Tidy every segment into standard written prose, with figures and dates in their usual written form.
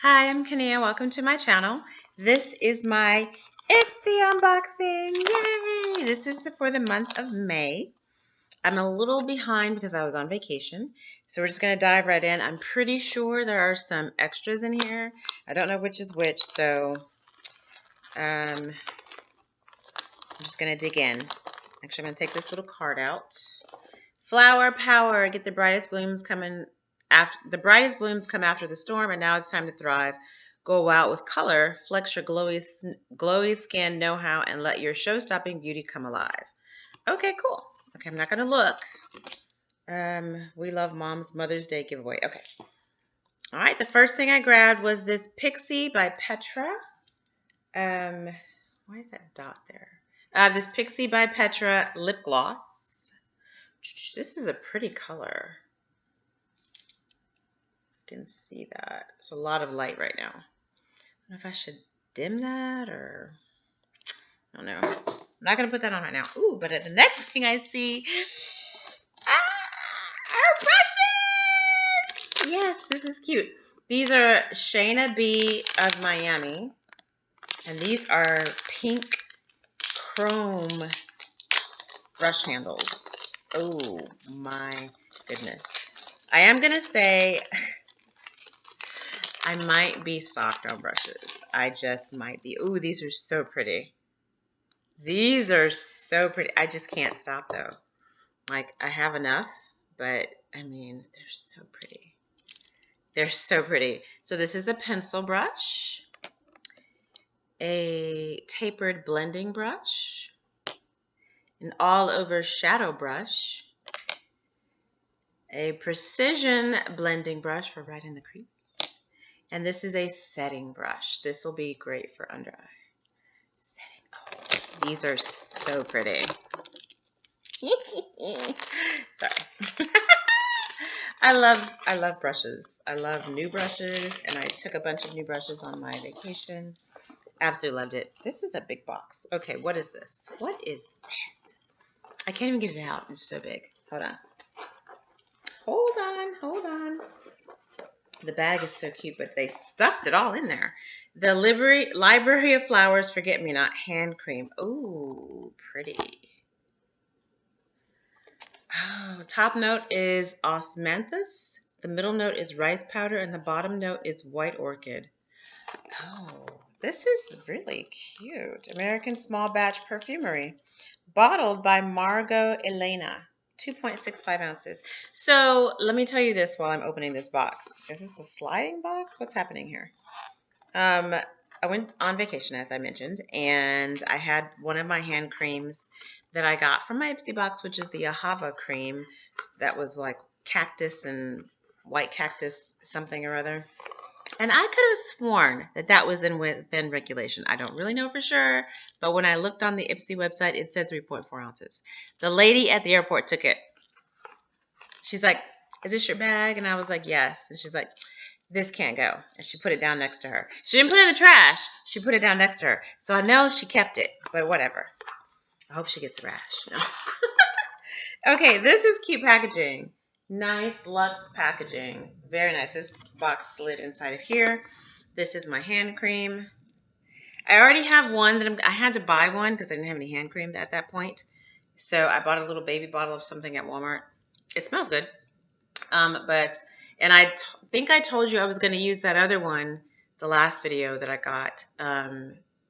Hi, I'm Kania. Welcome to my channel. This is my IPSY unboxing. Yay! This is for the month of May. I'm a little behind because I was on vacation. So we're just going to dive right in. I'm pretty sure there are some extras in here. I don't know which is which, so I'm just going to dig in. Actually, I'm going to take this little card out. Flower power. Get the brightest blooms coming after the brightest blooms come after the storm, and now it's time to thrive. Go out with color, flex your glowy skin know-how, and let your show-stopping beauty come alive. Okay, cool. Okay, I'm not gonna look. We love Mom's Mother's Day giveaway. Okay. All right. The first thing I grabbed was this IPSY by Petra. Why is that dot there? This IPSY by Petra lip gloss. This is a pretty color. You can see that. There's a lot of light right now. I don't know if I should dim that or I don't know. I'm not going to put that on right now. Ooh, but the next thing I see are brushes. Yes, this is cute. These are Shayna B of Miami. And these are pink chrome brush handles. Oh my goodness. I am going to say I might be stocked on brushes. I just might be. Ooh, these are so pretty. These are so pretty. I just can't stop though. Like I have enough, but I mean, they're so pretty. They're so pretty. So this is a pencil brush, a tapered blending brush, an all over shadow brush, a precision blending brush for right in the crease. And this is a setting brush. This will be great for under eye setting. Oh, these are so pretty. Sorry. I love brushes. I love new brushes, and I took a bunch of new brushes on my vacation. Absolutely loved it. This is a big box. Okay, what is this? What is this? I can't even get it out. It's so big. Hold on. Hold on. Hold on. The bag is so cute, but they stuffed it all in there. The Library of Flowers Forget-Me-Not hand cream. Ooh, pretty. Oh, top note is osmanthus. The middle note is rice powder, and the bottom note is white orchid. Oh, this is really cute. American Small Batch Perfumery. Bottled by Margot Elena. 2.65 ounces. So let me tell you this while I'm opening this box. Is this a sliding box? What's happening here? I went on vacation, as I mentioned, and I had one of my hand creams that I got from my IPSY box, which is the Ahava cream that was like cactus and white cactus something or other. And I could have sworn that that was within regulation. I don't really know for sure, but when I looked on the IPSY website, it said 3.4 ounces. The lady at the airport took it. She's like, "Is this your bag?" And I was like, "Yes." And she's like, "This can't go." And she put it down next to her. She didn't put it in the trash. She put it down next to her. So I know she kept it, but whatever. I hope she gets a rash. No. Okay, this is cute packaging. Nice luxe packaging. Very nice. This box slid inside of here. This is my hand cream. I already have one that I had to buy one because I didn't have any hand cream at that point. So I bought a little baby bottle of something at Walmart. It smells good. And I think I told you I was going to use that other one, the last video that I got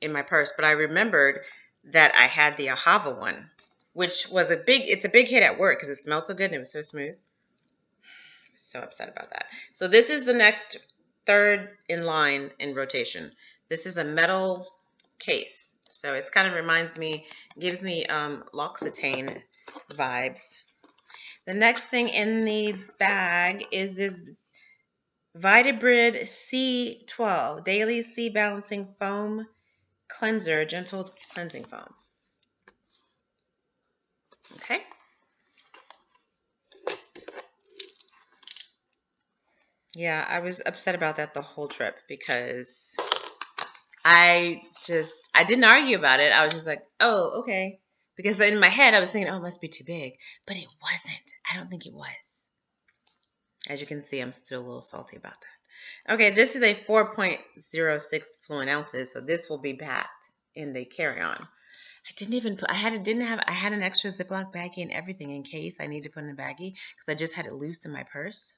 in my purse. But I remembered that I had the Ahava one, which was it's a big hit at work because it smelled so good and it was so smooth. I was so upset about that. So this is the next third in line in rotation. This is a metal case. So it kind of gives me L'Occitane vibes. The next thing in the bag is this Vitibrid C12 Daily C Balancing Foam Cleanser, Gentle Cleansing Foam. Okay. Yeah, I was upset about that the whole trip because I didn't argue about it. I was just like, oh, okay. Because in my head, I was thinking, oh, it must be too big. But it wasn't. I don't think it was. As you can see, I'm still a little salty about that. Okay, this is a 4.06 fluent ounces, so this will be packed in the carry-on. I didn't even put, I had an extra Ziploc baggie and everything in case I need to put in a baggie because I just had it loose in my purse.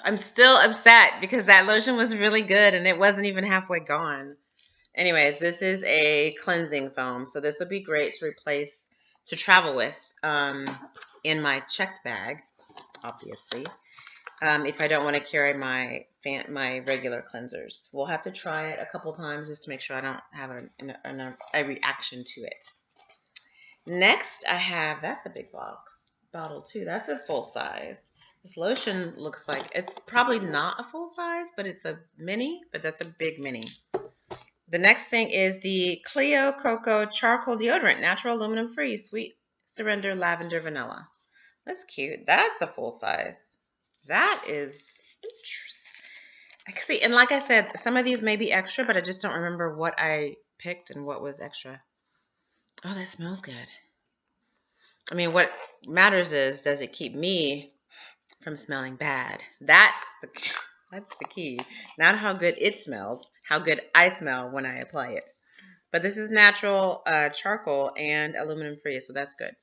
I'm still upset because that lotion was really good and it wasn't even halfway gone. Anyways, this is a cleansing foam, so this would be great to replace, to travel with in my checked bag, obviously. If I don't want to carry my regular cleansers. We'll have to try it a couple times just to make sure I don't have a reaction to it. Next, I have, that's a big bottle too. That's a full size. This lotion looks like, it's probably not a full size, but it's a mini, but that's a big mini. The next thing is the Clio Cocoa Charcoal Deodorant, natural aluminum free, sweet surrender lavender vanilla. That's cute. That's a full size. That is interesting. I can see, and like I said, some of these may be extra, but I just don't remember what I picked and what was extra. Oh, that smells good. I mean, what matters is, does it keep me from smelling bad? That's the key. Not how good it smells, how good I smell when I apply it. But this is natural charcoal and aluminum free, so that's good.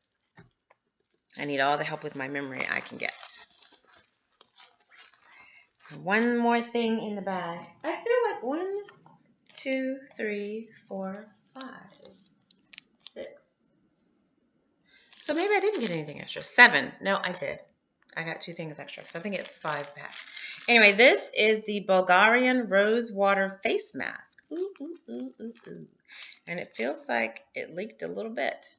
I need all the help with my memory I can get. One more thing in the bag. I feel like 1, 2, 3, 4, 5, 6. So maybe I didn't get anything extra. 7. No, I did. I got 2 things extra. So I think it's 5 back. Anyway, this is the Bulgarian Rose Water Face Mask. Ooh, ooh, ooh, ooh, ooh. And it feels like it leaked a little bit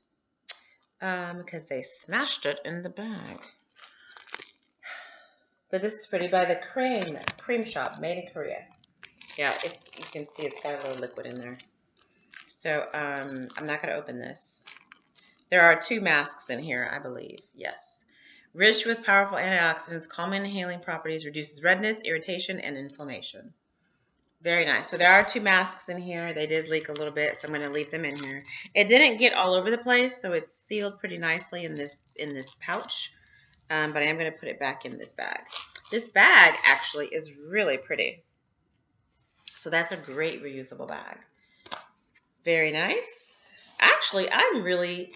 because they smashed it in the bag. But this is pretty, by the Cream Shop, made in Korea. Yeah, you can see it's got a little liquid in there. So I'm not going to open this. There are 2 masks in here, I believe. Yes. Rich with powerful antioxidants, calming and healing properties, reduces redness, irritation, and inflammation. Very nice. So there are 2 masks in here. They did leak a little bit, so I'm going to leave them in here. It didn't get all over the place, so it's sealed pretty nicely in this pouch. But I am going to put it back in this bag. This bag actually is really pretty. So that's a great reusable bag. Very nice. Actually, I'm really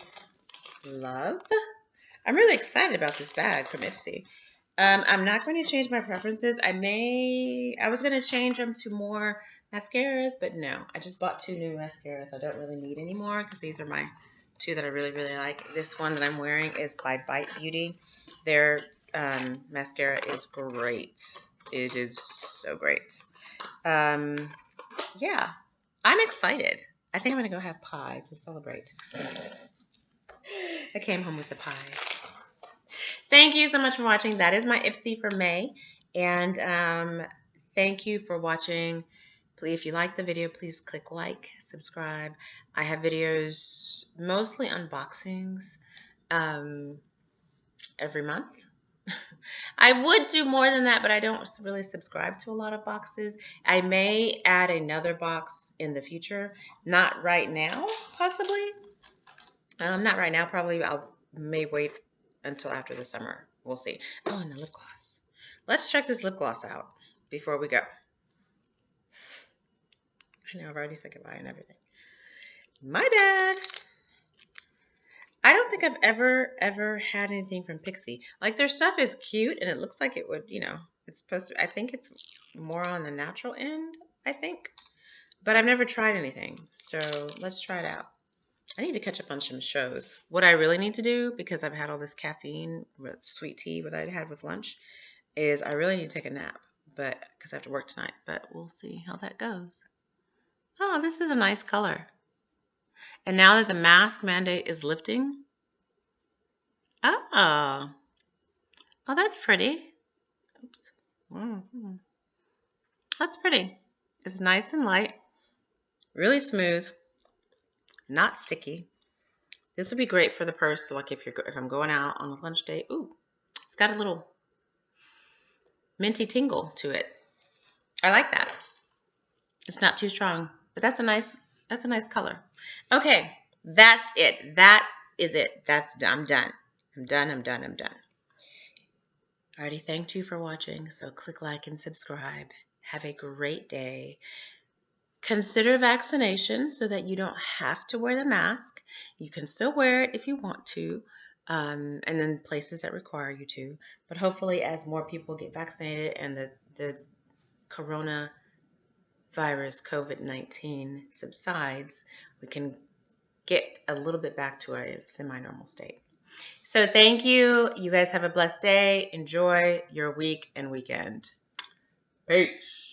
excited about this bag from IPSY. I'm not going to change my preferences. I was going to change them to more mascaras, but no. I just bought 2 new mascaras I don't really need anymore because these are my 2 that I really, really like. This one that I'm wearing is by Bite Beauty. Their mascara is great. It is so great. Yeah, I'm excited. I think I'm going to go have pie to celebrate. I came home with the pie. Thank you so much for watching. That is my IPSY for May. And thank you for watching. Please, if you like the video, please click like, subscribe. I have videos, mostly unboxings, every month. I would do more than that, but I don't really subscribe to a lot of boxes. I may add another box in the future. Not right now, possibly. Not right now. Probably I may wait until after the summer. We'll see. Oh, and the lip gloss. Let's check this lip gloss out before we go. I know I've already said goodbye and everything. My bad. I don't think I've ever had anything from IPSY. Like, their stuff is cute and it looks like it would, it's supposed to, I think it's more on the natural end, I think. But I've never tried anything. So let's try it out. I need to catch up on some shows. What I really need to do, because I've had all this caffeine with sweet tea that I had with lunch, is I really need to take a nap. But because I have to work tonight. But we'll see how that goes. Oh, this is a nice color. And now that the mask mandate is lifting, oh, that's pretty. Oops. Mm-hmm. That's pretty. It's nice and light, really smooth, not sticky. This would be great for the purse. So like if I'm going out on a lunch date, ooh, it's got a little minty tingle to it. I like that. It's not too strong, but that's a nice color. Okay, that's it. That is it. I'm done. I'm done. I already thanked you for watching, so click like and subscribe. Have a great day. Consider vaccination so that you don't have to wear the mask. You can still wear it if you want to, and then places that require you to. But hopefully, as more people get vaccinated and the coronavirus, COVID-19 subsides, we can get a little bit back to a semi-normal state. So thank you. You guys have a blessed day. Enjoy your week and weekend. Peace.